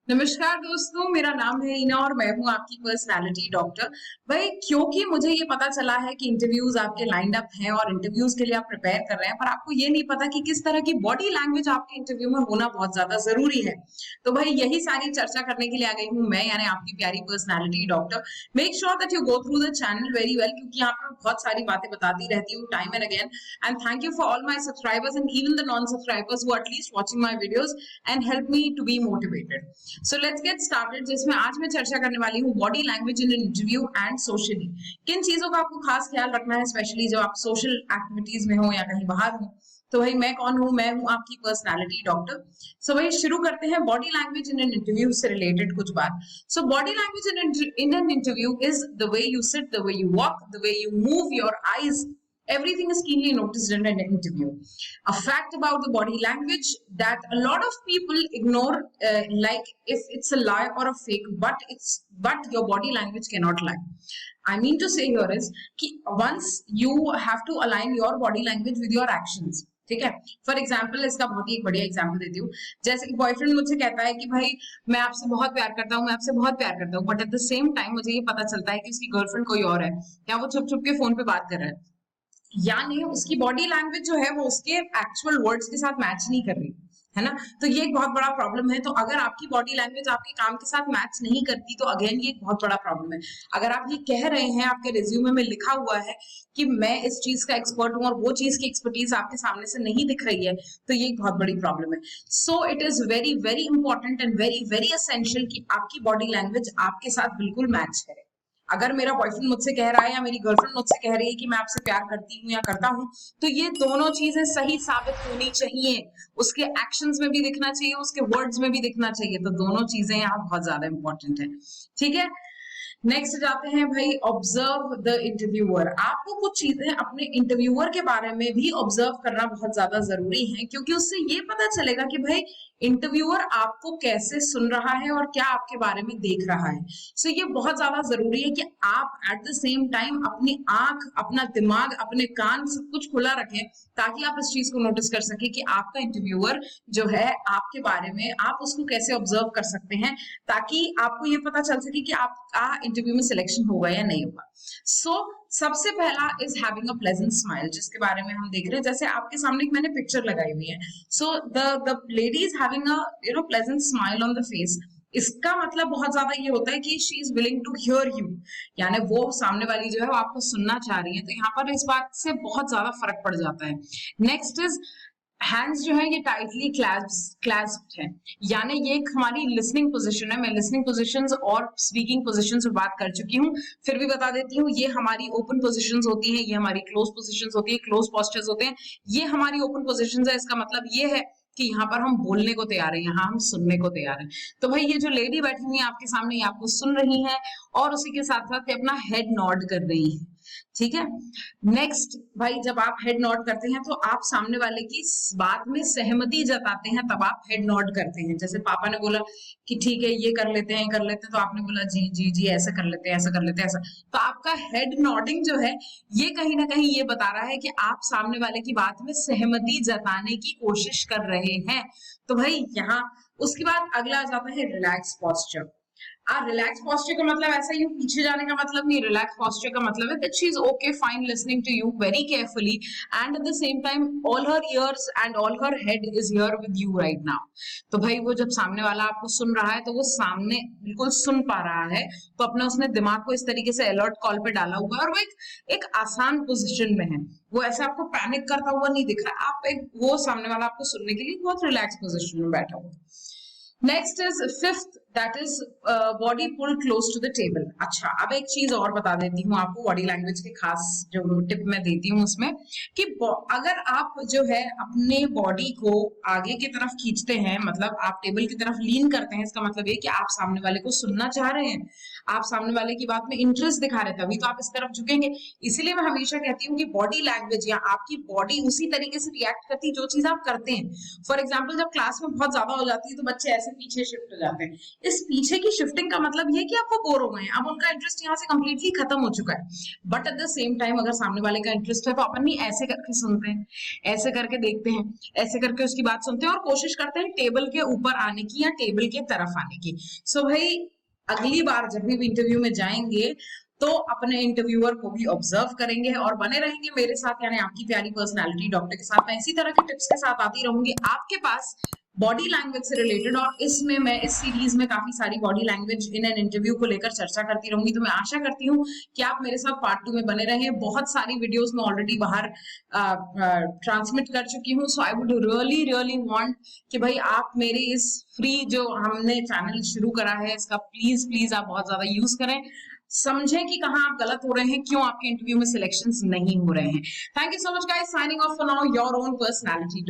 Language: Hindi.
नमस्कार दोस्तों, मेरा नाम है ईना और मैं हूँ आपकी पर्सनालिटी डॉक्टर। भाई, क्योंकि मुझे ये पता चला है कि इंटरव्यूज आपके लाइंड अप हैं और इंटरव्यूज के लिए आप प्रिपेयर कर रहे हैं, पर आपको ये नहीं पता कि किस तरह की बॉडी लैंग्वेज आपके इंटरव्यू में होना बहुत ज्यादा जरूरी है। तो भाई, यही सारी चर्चा करने के लिए आ गई हूँ मैं, यानी आपकी प्यारी personality doctor. Make sure that you go through the channel very well, क्योंकि यहाँ पे बहुत सारी बातें बताती रहती हूँ time and again. And thank you for all my subscribers and even the non subscribers who at least watching my videos and help me to be motivated. So let's get started, जिसमें आज मैं चर्चा करने वाली हूँ body language in interview and socially. किन चीजों का आपको खास ख्याल रखना है, स्पेशली जब आप सोशल एक्टिविटीज में हो या कहीं बाहर हो। तो भाई, मैं कौन हूँ? मैं हूँ आपकी पर्सनालिटी डॉक्टर। सो भाई, शुरू करते हैं body language in an interview से रिलेटेड कुछ बात। So body language in an interview is the way you sit, the way you walk, the way you move your eyes. Everything is keenly noticed in an interview. A fact about the body language that a lot of people ignore, like if it's a lie or a fake, but your body language cannot lie. I mean to say here is कि once you have to align your body language with your actions. ठीक है। फॉर एग्जाम्पल, इसका बहुत ही एक बढ़िया एग्जाम्पल देती हूँ। जैसे कि बॉयफ्रेंड मुझसे कहता है कि भाई, मैं आपसे बहुत प्यार करता हूँ, मैं आपसे बहुत प्यार करता हूँ, but at the same time मुझे ये पता चलता है कि उसकी गर्लफ्रेंड कोई और है, या वो छुप छुप के फोन पे बात कर रहा है, यानी उसकी बॉडी लैंग्वेज जो है वो उसके एक्चुअल वर्ड्स के साथ मैच नहीं कर रही है ना। तो ये एक बहुत बड़ा प्रॉब्लम है। तो अगर आपकी बॉडी लैंग्वेज आपके काम के साथ मैच नहीं करती, तो अगेन ये एक बहुत बड़ा प्रॉब्लम है। अगर आप ये कह रहे हैं, आपके रिज्यूमे में लिखा हुआ है कि मैं इस चीज का एक्सपर्ट हूं, और वो चीज की एक्सपर्टीज आपके सामने से नहीं दिख रही है, तो ये एक बहुत बड़ी प्रॉब्लम है। So it is very very important and very very essential कि आपकी बॉडी लैंग्वेज आपके साथ बिल्कुल मैच करे। अगर मेरा बॉयफ्रेंड मुझसे कह रहा है या मेरी गर्लफ्रेंड मुझसे कह रही है कि मैं आपसे प्यार करती हूँ या करता हूँ, तो ये दोनों चीजें सही साबित होनी चाहिए। उसके एक्शंस में भी दिखना चाहिए, उसके वर्ड्स में भी दिखना चाहिए। तो दोनों चीजें यहाँ बहुत ज्यादा इंपॉर्टेंट है। ठीक है। नेक्स्ट जाते हैं भाई, ऑब्जर्व द इंटरव्यूअर। आपको कुछ चीजें अपने इंटरव्यूअर के बारे में भी ऑब्जर्व करना बहुत ज्यादा जरूरी है, क्योंकि उससे ये पता चलेगा कि भाई इंटरव्यूअर आपको कैसे सुन रहा है और क्या आपके बारे में देख रहा है। सो ये बहुत ज्यादा जरूरी है कि आप एट द सेम टाइम अपनी आंख, अपना दिमाग, अपने कान सब कुछ खुला रखें, ताकि आप इस चीज को नोटिस कर सके कि आपका इंटरव्यूअर जो है आपके बारे में, आप उसको कैसे ऑब्जर्व कर सकते हैं, ताकि आपको ये पता चल सके कि आपका इंटरव्यू में सिलेक्शन होगा या नहीं होगा। सो सबसे पहला is having a pleasant smile, जिसके बारे में हम देख रहे हैं। जैसे आपके सामने एक मैंने पिक्चर लगाई हुई है। So the lady is having a pleasant smile on the face. इसका मतलब बहुत ज्यादा ये होता है कि she is willing to hear you, यानी वो सामने वाली जो है वो आपको सुनना चाह रही है। तो यहाँ पर इस बात से बहुत ज्यादा फर्क पड़ जाता है। नेक्स्ट इज हैंड्स जो है ये टाइटली क्लैस्प्ड है, यानी ये एक हमारी लिसनिंग पोजीशन है। मैं लिसनिंग पोजीशंस और स्पीकिंग पोजीशंस पे बात कर चुकी हूँ, फिर भी बता देती हूँ। ये हमारी ओपन पोजीशंस होती हैं, ये हमारी क्लोज पोजीशंस होती है, क्लोज पोस्चर्स होते हैं। ये हमारी ओपन पोजीशंस है। इसका मतलब ये है कि यहाँ पर हम बोलने को तैयार हैं, यहाँ हम सुनने को तैयार हैं। तो भाई, ये जो लेडी बैठी हुई है आपके सामने, ये आपको सुन रही है और उसी के साथ साथ अपना हेड नॉड कर रही है। ठीक है। नेक्स्ट भाई, जब आप हेड नॉड करते हैं तो आप सामने वाले की बात में सहमति जताते हैं, तब आप हेड नॉड करते हैं। जैसे पापा ने बोला कि ठीक है ये कर लेते हैं, कर लेते हैं, तो आपने बोला जी जी जी, ऐसा कर लेते हैं, ऐसा कर लेते हैं, ऐसा। तो आपका हेड नॉडिंग जो है ये कहीं ना कहीं ये बता रहा है कि आप सामने वाले की बात में सहमति जताने की कोशिश कर रहे हैं। तो भाई यहाँ उसके बाद अगला आ जाता है रिलैक्स पोस्चर। रिलैक्स पोस्चर का मतलब ऐसा यूं पीछे जाने का मतलब नहीं। रिलैक्स पोस्चर का मतलब है that she is okay fine listening to you very carefully, and at the same time all her ears and all her head is here with you right now. तो भाई, वो जब सामने वाला आपको सुन रहा है तो वो सामने बिल्कुल सुन पा रहा है, तो अपने उसने दिमाग को इस तरीके से अलर्ट कॉल पे डाला हुआ है, और वो एक आसान पोजिशन में है। वो ऐसे आपको पैनिक करता हुआ नहीं दिख रहा। आप एक वो सामने वाला आपको सुनने के लिए बहुत रिलैक्स पोजिशन में बैठा हुआ। Next is fifth, that is body pull close to the table. अच्छा, अब एक चीज और बता देती हूँ आपको बॉडी लैंग्वेज के खास जो टिप मैं देती हूँ उसमें, कि अगर आप जो है अपने बॉडी को आगे की तरफ खींचते हैं, मतलब आप टेबल की तरफ लीन करते हैं, इसका मतलब ये कि आप सामने वाले को सुनना चाह रहे हैं, आप सामने वाले की बात में इंटरेस्ट दिखा रहे हैं, तभी तो आप इस तरफ झुकेंगे। इसीलिए मैं हमेशा कहती हूँ कि बॉडी लैंग्वेज या आपकी बॉडी उसी तरीके से रिएक्ट करती है जो चीज आप करते हैं। फॉर एग्जाम्पल, जब क्लास में बहुत ज्यादा हो जाती है तो बच्चे ऐसे पीछे शिफ्ट हो जाते हैं। इस पीछे की शिफ्टिंग का मतलब ये है कि आप वो बोर हो गए हैं, अब उनका इंटरेस्ट यहाँ से कंप्लीटली खत्म हो चुका है। But at the same time अगर सामने वाले का इंटरेस्ट है तो अपन भी ऐसे करके सुनते हैं, ऐसे करके देखते हैं, ऐसे करके उसकी बात सुनते हैं और कोशिश करते हैं टेबल के ऊपर आने की या टेबल के तरफ आने की। सो भाई अगली बार जब भी इंटरव्यू में जाएंगे तो अपने इंटरव्यूअर को भी ऑब्जर्व करेंगे और बने रहेंगे मेरे साथ, यानी आपकी प्यारी पर्सनालिटी डॉक्टर के साथ। मैं इसी तरह के टिप्स के साथ आती रहूंगी आपके पास बॉडी लैंग्वेज से रिलेटेड, और इसमें मैं इस सीरीज में काफी सारी body language in an interview को लेकर चर्चा करती रहूंगी। तो मैं आशा करती हूँ कि आप मेरे साथ पार्ट 2 में बने रहें। बहुत सारी वीडियोस मैं ऑलरेडी बाहर ट्रांसमिट कर चुकी हूँ, so I would really really want कि भाई आप मेरे इस फ्री जो हमने चैनल शुरू करा है इसका प्लीज प्लीज आप बहुत ज्यादा यूज करें, समझें कि कहाँ आप गलत हो रहे हैं, क्यों आपके इंटरव्यू में सिलेक्शंस नहीं हो रहे हैं। Thank you so much guys, signing off for now, your own personality.